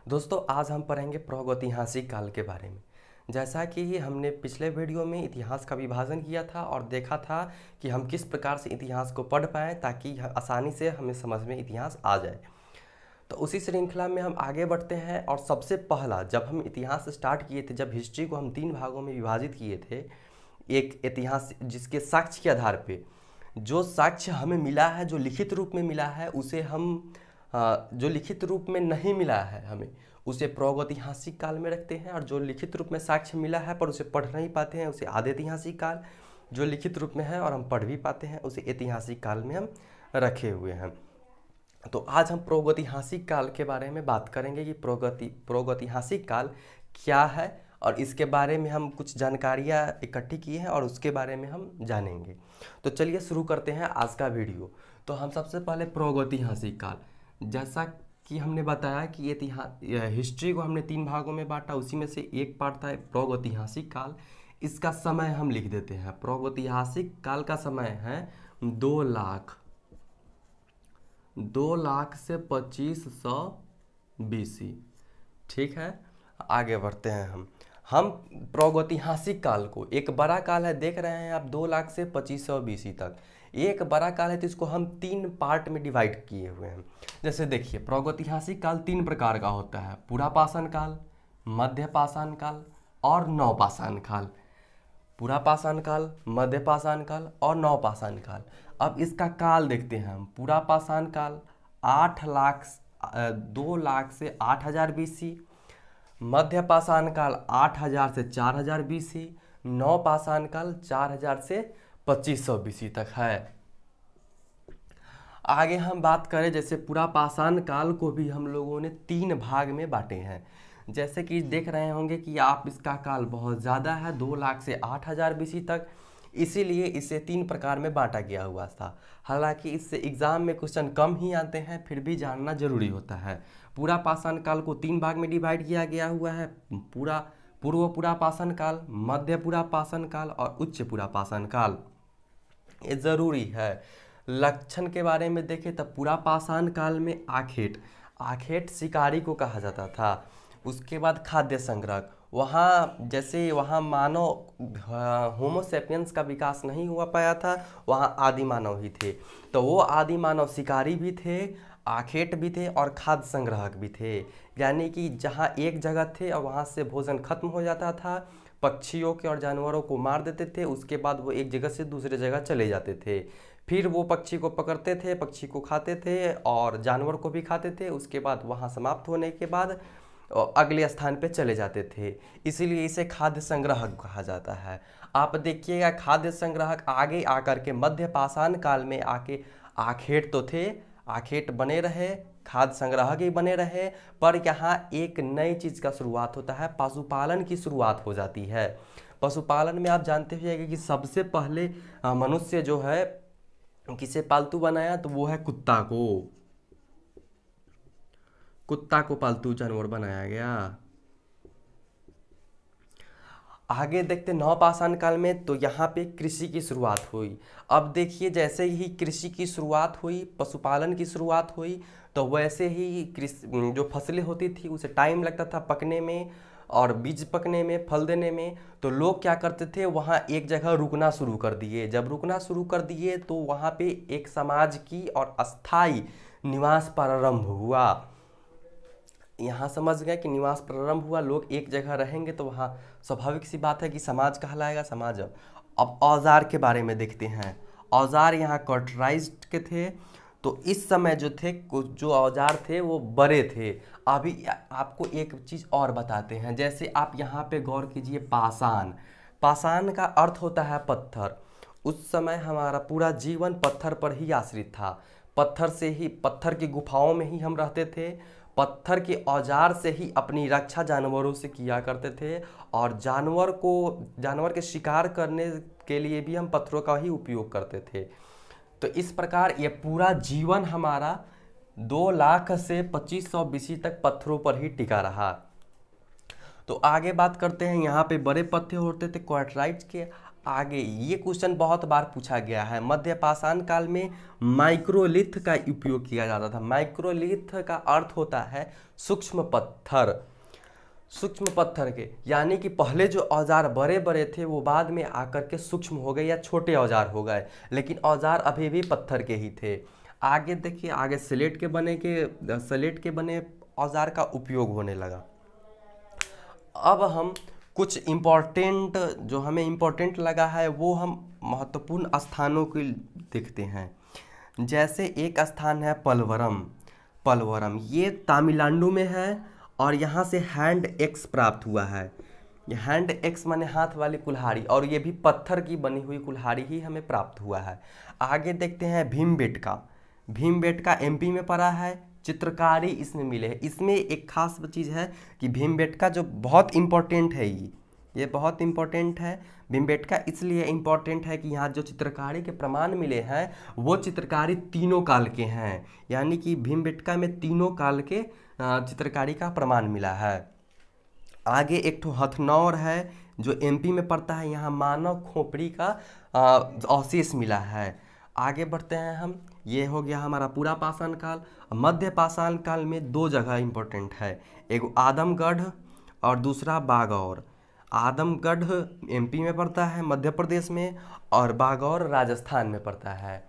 दोस्तों आज हम पढ़ेंगे प्रागैतिहासिक काल के बारे में। जैसा कि हमने पिछले वीडियो में इतिहास का विभाजन किया था और देखा था कि हम किस प्रकार से इतिहास को पढ़ पाएँ ताकि आसानी से हमें समझ में इतिहास आ जाए। तो उसी श्रृंखला में हम आगे बढ़ते हैं और सबसे पहला जब हम इतिहास स्टार्ट किए थे, जब हिस्ट्री को हम 3 भागों में विभाजित किए थे, एक इतिहास जिसके साक्ष्य के आधार पे जो साक्ष्य हमें मिला है, जो लिखित रूप में मिला है, उसे हम जो लिखित रूप में नहीं मिला है हमें उसे प्रागैतिहासिक काल में रखते हैं, और जो लिखित रूप में साक्ष्य मिला है पर उसे पढ़ नहीं पाते हैं उसे आदैतिहासिक काल, जो लिखित रूप में है और हम पढ़ भी पाते हैं उसे ऐतिहासिक काल में हम रखे हुए हैं। तो आज हम प्रागैतिहासिक काल के बारे में बात करेंगे कि प्रागैतिहासिक काल क्या है और इसके बारे में हम कुछ जानकारियाँ इकट्ठी किए हैं और उसके बारे में हम जानेंगे। तो चलिए शुरू करते हैं आज का वीडियो। तो हम सबसे पहले प्रागैतिहासिक काल, जैसा कि हमने बताया कि हिस्ट्री को हमने 3 भागों में बांटा, उसी में से एक पार्ट था प्रागैतिहासिक काल। इसका समय हम लिख देते हैं, प्रागैतिहासिक काल का समय है 2 लाख से 2500 BC। ठीक है, आगे बढ़ते हैं हम प्रागैतिहासिक काल को, एक बड़ा काल है, देख रहे हैं आप 2 लाख से 2500 BC तक एक बड़ा काल है, तो इसको हम 3 पार्ट में डिवाइड किए हुए हैं। जैसे देखिए प्रागैतिहासिक काल 3 प्रकार का होता है, पुरापाषाण काल, मध्यपाषाण काल और नवपाषाण काल। पुरापाषाण काल, मध्यपाषाण काल और नवपाषाण काल। अब इसका काल देखते हैं हम। पुरापाषाण काल 2 लाख से 8000 BC, मध्यपाषाण काल 8000 से 4000 BC, नवपाषाण काल 4000 से 2500 BC तक है। आगे हम बात करें, जैसे पुरापाषाण काल को भी हम लोगों ने 3 भाग में बांटे हैं। जैसे कि देख रहे होंगे कि आप इसका काल बहुत ज़्यादा है, 2 लाख से 8000 BC तक, इसीलिए इसे 3 प्रकार में बांटा गया हुआ था। हालांकि इससे एग्ज़ाम में क्वेश्चन कम ही आते हैं, फिर भी जानना जरूरी होता है। पुरापाषाण काल को 3 भाग में डिवाइड किया गया हुआ है, पूर्व पुरापाषाण काल, मध्य पुरापाषाण काल और उच्च पुरापाषाण काल। ये ज़रूरी है। लक्षण के बारे में देखें तो पुरापाषाण काल में आखेट शिकारी को कहा जाता था। उसके बाद खाद्य संग्रह, वहाँ मानव होमोसेपियंस का विकास नहीं हुआ पाया था, वहाँ आदि मानव ही थे। तो वो आदि मानव शिकारी भी थे, आखेट भी थे और खाद्य संग्राहक भी थे। यानी कि जहाँ एक जगह थे और वहाँ से भोजन खत्म हो जाता था, पक्षियों के और जानवरों को मार देते थे, उसके बाद वो एक जगह से दूसरे जगह चले जाते थे। फिर वो पक्षी को पकड़ते थे, पक्षी को खाते थे और जानवर को भी खाते थे। उसके बाद वहाँ समाप्त होने के बाद अगले स्थान पे चले जाते थे, इसीलिए इसे खाद्य संग्राहक कहा जाता है। आप देखिएगा खाद्य संग्राहक आगे आकर के मध्य पाषाण काल में आके आखेट तो थे, आखेट बने रहे, खाद्य संग्राहक ही बने रहे, पर यहाँ एक नई चीज़ का शुरुआत होता है, पशुपालन की शुरुआत हो जाती है। पशुपालन में आप जानते हुए कि सबसे पहले मनुष्य जो है किसे पालतू बनाया, तो वो है कुत्ता को पालतू जानवर बनाया गया। आगे देखते नवपाषाण काल में, तो यहाँ पे कृषि की शुरुआत हुई। अब देखिए जैसे ही कृषि की शुरुआत हुई, पशुपालन की शुरुआत हुई, तो वैसे ही कृषि जो फसलें होती थी उसे टाइम लगता था पकने में और बीज पकने में, फल देने में। तो लोग क्या करते थे, वहाँ एक जगह रुकना शुरू कर दिए। जब रुकना शुरू कर दिए तो वहाँ पे एक समाज की और अस्थाई निवास प्रारंभ हुआ। यहाँ समझ गए कि निवास प्रारंभ हुआ, लोग एक जगह रहेंगे तो वहाँ स्वाभाविक सी बात है कि समाज कहलाएगा, समाज। अब औजार के बारे में देखते हैं। औजार यहाँ कटराइज्ड के थे, तो इस समय जो थे कुछ जो औजार थे वो बड़े थे। अभी आपको एक चीज़ और बताते हैं, जैसे आप यहाँ पे गौर कीजिए, पाषाण का अर्थ होता है पत्थर। उस समय हमारा पूरा जीवन पत्थर पर ही आश्रित था, पत्थर की गुफाओं में ही हम रहते थे, पत्थर के औजार से ही अपनी रक्षा जानवरों से किया करते थे, और जानवर के शिकार करने के लिए भी हम पत्थरों का ही उपयोग करते थे। तो इस प्रकार ये पूरा जीवन हमारा 2 लाख से 2500 BC तक पत्थरों पर ही टिका रहा। तो आगे बात करते हैं, यहाँ पे बड़े पत्थर होते थे क्वार्टराइट के। आगे ये क्वेश्चन बहुत बार पूछा गया है, मध्य पाषाण काल में माइक्रोलिथ का उपयोग किया जाता था। माइक्रोलिथ का अर्थ होता है सूक्ष्म पत्थर, सूक्ष्म पत्थर के, यानी कि पहले जो औजार बड़े बड़े थे वो बाद में आकर के सूक्ष्म हो गए या छोटे औजार हो गए, लेकिन औजार अभी भी पत्थर के ही थे। आगे देखिए, आगे स्लेट के बने औजार का उपयोग होने लगा। अब हम कुछ इम्पोर्टेंट, जो हमें इम्पोर्टेंट लगा है वो हम महत्वपूर्ण स्थानों को देखते हैं। जैसे एक स्थान है पलवरम। पलवरम ये तमिलनाडु में है और यहाँ से हैंड एक्स प्राप्त हुआ है। ये हैंड एक्स माने हाथ वाली कुल्हाड़ी, और ये भी पत्थर की बनी हुई कुल्हाड़ी ही हमें प्राप्त हुआ है। आगे देखते हैं भीमबेटका। भीमबेटका एमपी में पड़ा है, चित्रकारी इसमें मिले हैं। इसमें एक खास चीज़ है कि भीमबेटका जो बहुत इम्पोर्टेंट है, ये बहुत इम्पोर्टेंट है। भीमबेटका इसलिए इम्पोर्टेंट है कि यहाँ जो चित्रकारी के प्रमाण मिले हैं वो चित्रकारी तीनों काल के हैं, यानी कि भीमबेटका में तीनों काल के चित्रकारी का प्रमाण मिला है। आगे एक ठो हथनौर है जो एमपी में पड़ता है, यहाँ मानव खोपड़ी का अवशेष मिला है। आगे बढ़ते हैं हम, ये हो गया हमारा पूरा पाषाण काल। मध्य पाषाण काल में दो जगह इम्पोर्टेंट है, एक आदमगढ़ और दूसरा बागौर। आदमगढ़ एमपी में पड़ता है मध्य प्रदेश में, और बागौर राजस्थान में पड़ता है।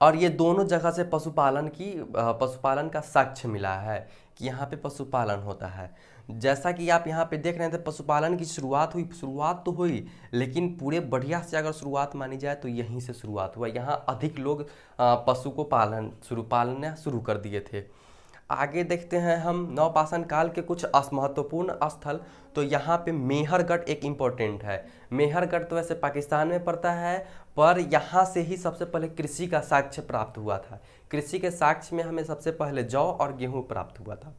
और ये दोनों जगह से पशुपालन का साक्ष्य मिला है कि यहाँ पे पशुपालन होता है। जैसा कि आप यहाँ पे देख रहे थे, पशुपालन की शुरुआत तो हुई, लेकिन पूरे बढ़िया से अगर शुरुआत मानी जाए तो यहीं से शुरुआत हुआ। यहाँ अधिक लोग पशु को पालना शुरू कर दिए थे। आगे देखते हैं हम नवपाषाण काल के कुछ महत्वपूर्ण स्थल। तो यहाँ पे मेहरगढ़ एक इम्पोर्टेंट है। मेहरगढ़ तो वैसे पाकिस्तान में पड़ता है, पर यहाँ से ही सबसे पहले कृषि का साक्ष्य प्राप्त हुआ था। कृषि के साक्ष्य में हमें सबसे पहले जौ और गेहूँ प्राप्त हुआ था।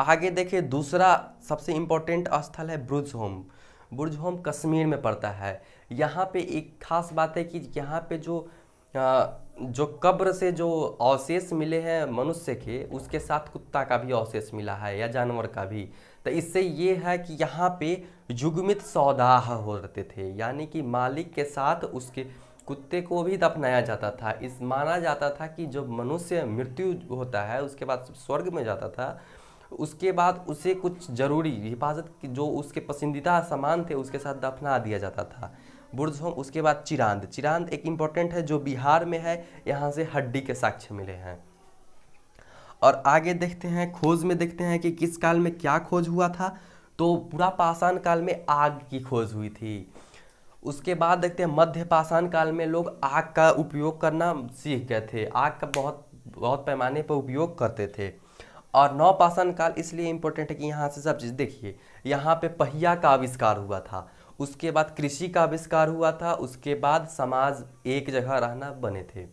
आगे देखिए, दूसरा सबसे इम्पोर्टेंट स्थल है बुर्ज़होम। बुर्ज़होम कश्मीर में पड़ता है। यहाँ पे एक खास बात है कि यहाँ पे जो कब्र से जो अवशेष मिले हैं मनुष्य के, उसके साथ कुत्ता का भी अवशेष मिला है या जानवर का भी। तो इससे ये है कि यहाँ पे युग्मित सौदाह होते थे, यानी कि मालिक के साथ उसके कुत्ते को भी दफनाया जाता था। इस माना जाता था कि जब मनुष्य मृत्यु होता है उसके बाद स्वर्ग में जाता था, उसके बाद उसे कुछ जरूरी हिफाजत की जो उसके पसंदीदा सामान थे उसके साथ दफना दिया जाता था। बुर्ज़होम, उसके बाद चिरांद एक इम्पोर्टेंट है जो बिहार में है, यहाँ से हड्डी के साक्ष्य मिले हैं। और आगे देखते हैं, खोज में देखते हैं कि किस काल में क्या खोज हुआ था। तो पूरा पाषाण काल में आग की खोज हुई थी। उसके बाद देखते हैं मध्य पाषाण काल में लोग आग का उपयोग करना सीख गए थे, आग का बहुत पैमाने पर उपयोग करते थे। और नवपाषाण काल इसलिए इम्पोर्टेंट है कि यहाँ से सब चीज़ देखिए, यहाँ पे पहिया का आविष्कार हुआ था, उसके बाद कृषि का आविष्कार हुआ था, उसके बाद समाज एक जगह रहना बने थे।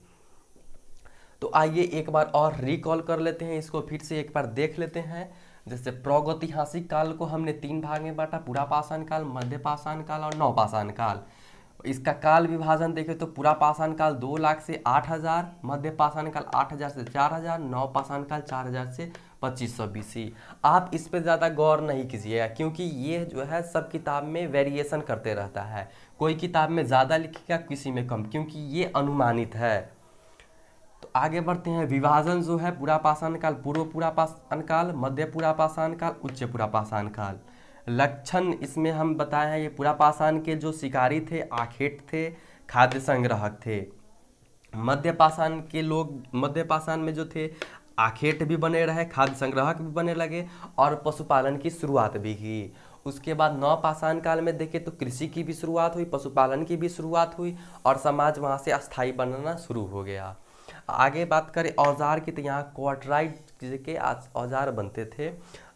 तो आइए एक बार और रिकॉल कर लेते हैं, इसको फिर से एक बार देख लेते हैं। जैसे प्रागैतिहासिक काल को हमने 3 भाग में बांटा, पूरा पाषाण काल, मध्य पाषाण काल और नवपाषाण काल। इसका काल विभाजन देखें तो पूरा पाषाण काल 2 लाख से 8,000, मध्य पाषाण काल 8,000 से 4,000, नवपाषाण काल 4,000 से 2,500 बीसी। आप इस पे ज़्यादा गौर नहीं कीजिएगा, क्योंकि ये जो है सब किताब में वेरिएशन करते रहता है। कोई किताब में ज़्यादा लिखेगा, किसी में कम, क्योंकि ये अनुमानित है। तो आगे बढ़ते हैं। विभाजन जो है, पूरा पाषाण काल, पूर्व पूरा पाषाण काल, मध्य पूरा पाषाण काल, उच्च पूरा पाषाण काल। लक्षण इसमें हम बताए हैं, ये पूरा पाषाण के जो शिकारी थे, आखेट थे, खाद्य संग्राहक थे। मध्य पाषाण के लोग, मध्य पाषाण में जो थे, आखेट भी बने रहे, खाद्य संग्राहक भी बने लगे और पशुपालन की शुरुआत भी की। उसके बाद नवपाषाण काल में देखें तो कृषि की भी शुरुआत हुई, पशुपालन की भी शुरुआत हुई और समाज वहाँ से अस्थायी बनना शुरू हो गया। आगे बात करें औजार की, तो यहाँ क्वार्टराइट के औजार बनते थे।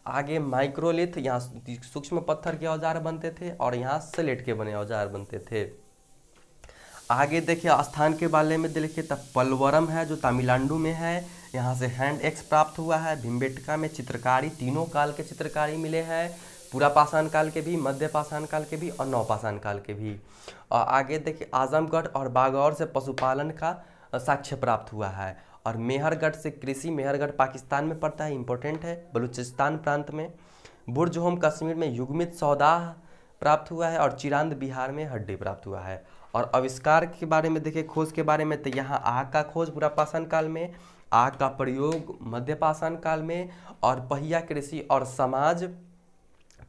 आगे माइक्रोलिथ, यहाँ सूक्ष्म पत्थर के औजार बनते थे और यहाँ स्लेट के बने औजार बनते थे। आगे देखिए स्थान के बारे में देखिए, तब पलवरम है जो तमिलनाडु में है, यहाँ से हैंड एक्स प्राप्त हुआ है। भीमबेटका में चित्रकारी, तीनों काल के चित्रकारी मिले हैं, पूरा पाषाण काल के भी, मध्य पाषाण काल के भी और नवपाषाण काल के भी। और आगे देखिए आजमगढ़ और बागौर से पशुपालन का साक्ष्य प्राप्त हुआ है। और मेहरगढ़ से कृषि, मेहरगढ़ पाकिस्तान में पड़ता है, इंपॉर्टेंट है, बलूचिस्तान प्रांत में। बुर्ज़होम कश्मीर में युग्मित सौदाह प्राप्त हुआ है और चिरांद बिहार में हड्डी प्राप्त हुआ है। और आविष्कार के बारे में देखें, खोज के बारे में, तो यहाँ आग का खोज पुरापाषाण काल में, आग का प्रयोग मध्यपाषाण काल में, और पहिया कृषि और समाज,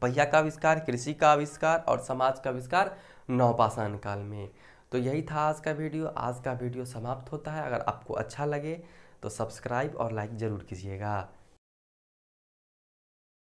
पहिया का आविष्कार, कृषि का आविष्कार और समाज का आविष्कार नवपाषाण काल में। तो यही था आज का वीडियो। आज का वीडियो समाप्त होता है। अगर आपको अच्छा लगे तो सब्सक्राइब और लाइक ज़रूर कीजिएगा।